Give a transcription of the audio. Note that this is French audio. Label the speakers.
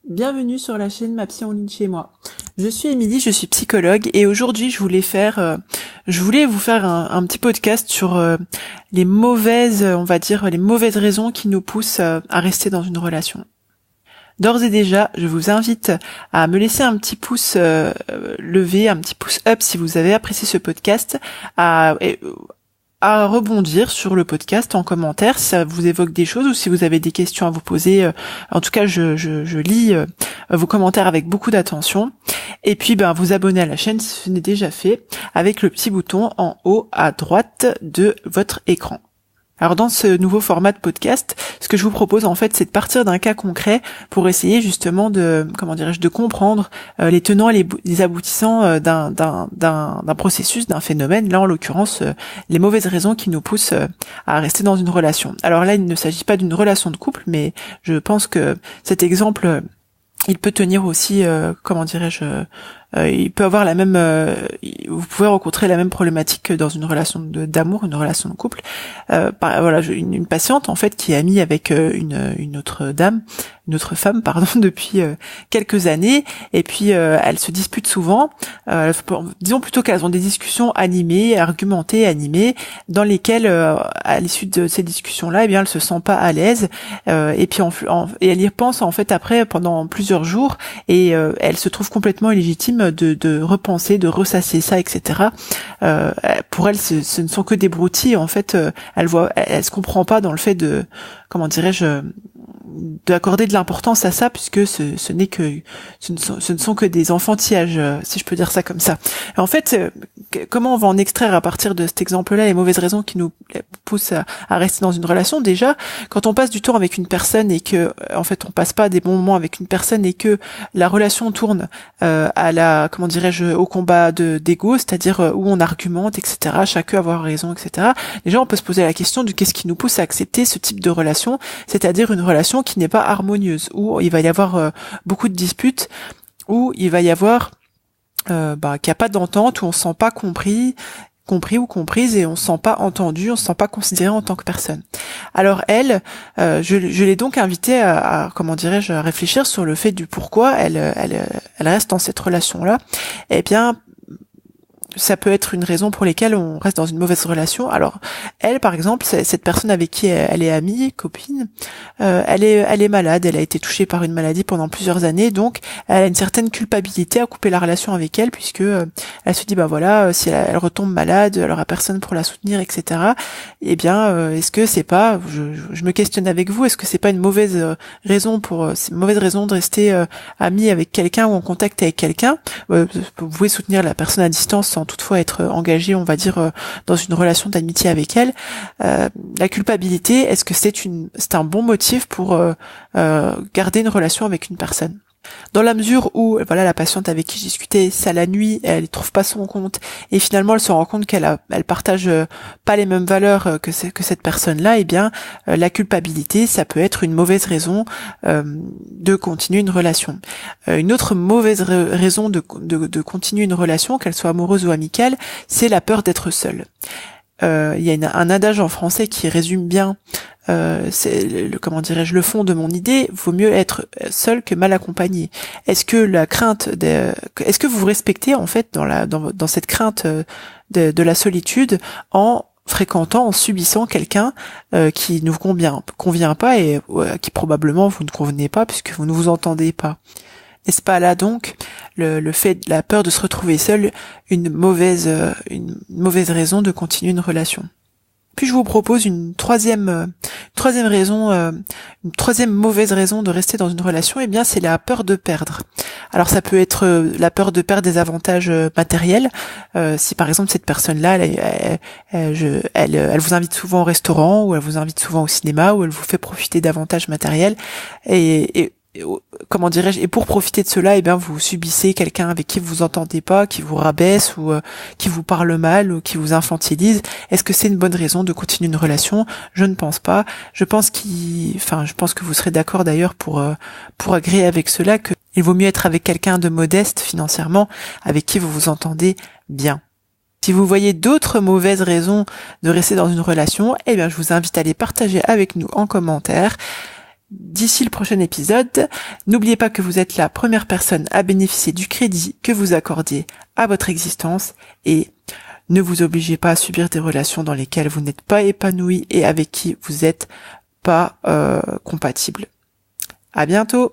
Speaker 1: Bienvenue sur la chaîne Ma Psy en ligne chez moi. Je suis Émilie, je suis psychologue et aujourd'hui je voulais vous faire un petit podcast sur les mauvaises, on va dire les mauvaises raisons qui nous poussent à rester dans une relation. D'ores et déjà, je vous invite à me laisser un petit pouce levé, un petit pouce up si vous avez apprécié ce podcast, à rebondir sur le podcast en commentaire si ça vous évoque des choses ou si vous avez des questions à vous poser. En tout cas, je lis vos commentaires avec beaucoup d'attention. Et puis, vous abonner à la chaîne si ce n'est déjà fait avec le petit bouton en haut à droite de votre écran. Alors dans ce nouveau format de podcast, ce que je vous propose en fait, c'est de partir d'un cas concret pour essayer justement de comprendre les tenants et les aboutissants d'un processus, d'un phénomène. Là, en l'occurrence, les mauvaises raisons qui nous poussent à rester dans une relation. Alors là, il ne s'agit pas d'une relation de couple, mais je pense que cet exemple, il peut tenir aussi, il peut avoir vous pouvez rencontrer la même problématique que dans une relation d'amour, une relation de couple. Une patiente en fait qui est amie avec une autre femme, depuis quelques années, et puis elles se disputent souvent. Disons plutôt qu'elles ont des discussions animées, argumentées, animées, dans lesquelles, à l'issue de ces discussions-là, eh bien, elle se sent pas à l'aise, et puis et elle y pense en fait après pendant plusieurs jours, et elle se trouve complètement illégitime de repenser, de ressasser ça, etc. Pour elle, ce ne sont que des broutilles. En fait, elle se comprend pas dans le fait de, d'accorder de l'importance à ça, puisque ce ne sont que des enfantillages, si je peux dire ça comme ça. Et en fait, comment on va en extraire à partir de cet exemple-là les mauvaises raisons qui nous poussent à rester dans une relation? Déjà, quand on passe du temps avec une personne et que, en fait, on passe pas des bons moments avec une personne et que la relation tourne au combat d'ego, c'est-à-dire où on argumente, etc. Chacun avoir raison, etc. Déjà, on peut se poser la question de qu'est-ce qui nous pousse à accepter ce type de relation, c'est-à-dire une relation qui n'est pas harmonieuse, où il va y avoir beaucoup de disputes, où il va y avoir qu'il n'y a pas d'entente, où on se sent pas compris ou comprise, et on se sent pas entendu, on se sent pas considéré en tant que personne. Alors elle, je l'ai donc invitée à réfléchir sur le fait du pourquoi elle reste dans cette relation-là. Eh bien, ça peut être une raison pour lesquelles on reste dans une mauvaise relation. Alors, elle, par exemple, cette personne avec qui elle est amie, copine, elle est malade, elle a été touchée par une maladie pendant plusieurs années, donc elle a une certaine culpabilité à couper la relation avec elle, puisque elle se dit, si elle retombe malade, elle aura personne pour la soutenir, etc. Eh bien, est-ce que c'est pas, je me questionne avec vous, est-ce que c'est pas une mauvaise raison de rester amie avec quelqu'un ou en contact avec quelqu'un? Vous pouvez soutenir la personne à distance sans toutefois être engagé, on va dire, dans une relation d'amitié avec elle. La culpabilité, est-ce que c'est un bon motif pour garder une relation avec une personne? Dans la mesure où, la patiente avec qui j'ai discuté, ça la nuit, elle ne trouve pas son compte, et finalement elle se rend compte qu'elle partage pas les mêmes valeurs que cette personne-là, eh bien, la culpabilité, ça peut être une mauvaise raison de continuer une relation. Une autre mauvaise raison de continuer une relation, qu'elle soit amoureuse ou amicale, c'est la peur d'être seule. Il y a un adage en français qui résume bien c'est le fond de mon idée: vaut mieux être seul que mal accompagné. Est-ce que vous vous respectez en fait dans cette crainte de la solitude, en fréquentant, en subissant quelqu'un qui ne vous convient pas, et qui probablement vous ne convenez pas puisque vous ne vous entendez pas? N'est-ce pas là donc la peur de se retrouver seul, une mauvaise raison de continuer une relation? Puis je vous propose une troisième mauvaise raison de rester dans une relation, et bien c'est la peur de perdre. Alors ça peut être la peur de perdre des avantages matériels. Si par exemple cette personne-là, elle vous invite souvent au restaurant, ou elle vous invite souvent au cinéma, ou elle vous fait profiter d'avantages matériels, et pour profiter de cela, eh bien vous subissez quelqu'un avec qui vous entendez pas, qui vous rabaisse, ou qui vous parle mal, ou qui vous infantilise. Est-ce que c'est une bonne raison de continuer une relation? Je ne pense pas. Je pense que vous serez d'accord d'ailleurs pour agréer avec cela, que il vaut mieux être avec quelqu'un de modeste financièrement, avec qui vous vous entendez bien. Si vous voyez d'autres mauvaises raisons de rester dans une relation, eh bien je vous invite à les partager avec nous en commentaire. d'ici le prochain épisode, n'oubliez pas que vous êtes la première personne à bénéficier du crédit que vous accordiez à votre existence et ne vous obligez pas à subir des relations dans lesquelles vous n'êtes pas épanoui et avec qui vous n'êtes pas compatible. À bientôt!